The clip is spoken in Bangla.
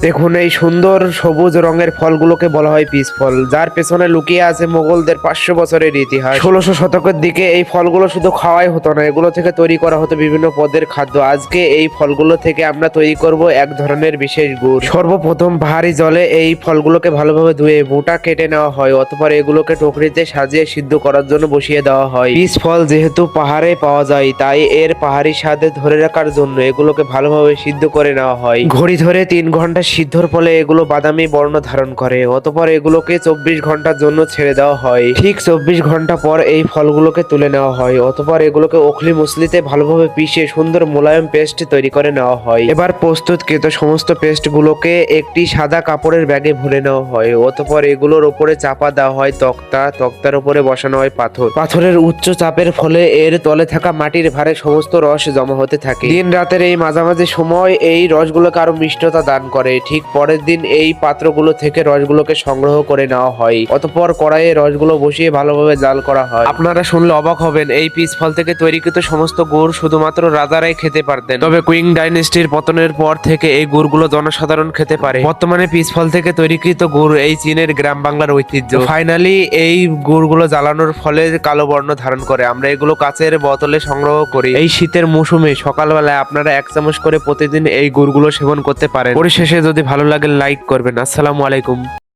দেখুন এই সুন্দর সবুজ রঙের ফলগুলোকে বলা হয় পিচ ফল, যার পেছনে লুকিয়ে আছে মোগলদের 500 বছরের ইতিহাস। 16 শতকের দিকে এই ফলগুলো শুধু খাওয়াই হতো না, এগুলো থেকে তৈরি করা হতো বিভিন্ন পদের খাদ্য। আজকে এই ফলগুলো থেকে আমরা তৈরি করব এক ধরনের বিশেষ গুড়। সর্বপ্রথম ভারী জলে এই ফলগুলোকে ভালোভাবে ধুয়ে বোটা কেটে নেওয়া হয়, অতঃপর এগুলোকে টুকরিতে সাজিয়ে সিদ্ধ করার জন্য বসিয়ে দেওয়া হয়। পিচ ফল যেহেতু পাহাড়ে পাওয়া যায়, তাই এর পাহাড়ি স্বাদে ধরে রাখার জন্য এগুলোকে ভালোভাবে সিদ্ধ করে নেওয়া হয়। ঘড়ি ধরে 3 ঘন্টা সিদ্ধর ফলে এগুলো বাদামি বর্ণ ধারণ করে, অতঃপর এগুলোকে 24 ঘন্টার জন্য ছেড়ে দেওয়া হয়। ঠিক 24 ঘন্টা পর এই ফলগুলোকে তুলে নেওয়া হয়, অতঃপর এগুলোকে ওখলি মুসলিতে ভালোভাবে পিষে সুন্দর মোলায়েম পেস্ট তৈরি করে নেওয়া হয়। এবার প্রস্তুতকৃত সমস্ত পেস্ট গুলোকে একটি সাদা কাপড়ের ব্যাগে ভরে নেওয়া হয়, অতঃপর এগুলোর উপরে চাপা দেওয়া হয় তক্তার উপরে বসানো হয় পাথরের উচ্চ চাপের ফলে এর তলে থাকা মাটির ভারে সমস্ত রস জমা হতে থাকে। দিন রাতের এই মাঝামাঝি সময় এই রসগুলোকে আরো মিষ্টতা দান করে। ঠিক পরের দিন এই পাত্রগুলো থেকে রসগুলোকে সংগ্রহ করে নেওয়া হয়, অতঃপর কড়াইয়ে রসগুলো বসিয়ে ভালোভাবে জাল করা হয়। আপনারা শুনলে অবাক হবেন, এই পিচ ফল থেকে তৈরিকৃত সমস্ত গুড় শুধুমাত্র রাজারাই খেতে পারতেন, তবে কুইং ডাইনেস্টির পতনের পর থেকে এই গুড়গুলো জনসাধারণ খেতে পারে। বর্তমানে পিচ ফল থেকে তৈরিকৃত গুড় এই চীনের গ্রাম বাংলার ঐতিহ্য। ফাইনালি এই গুড়গুলো জ্বালানোর ফলে কালো বর্ণ ধারণ করে। আমরা এগুলো কাচের বোতলে সংগ্রহ করি। এই শীতের মৌসুমে সকালবেলায় আপনারা 1 চামচ করে প্রতিদিন এই গুড়গুলো সেবন করতে পারেন। পরিশেষে যদি ভালো লাগে লাইক করবেন। আসসালামু আলাইকুম।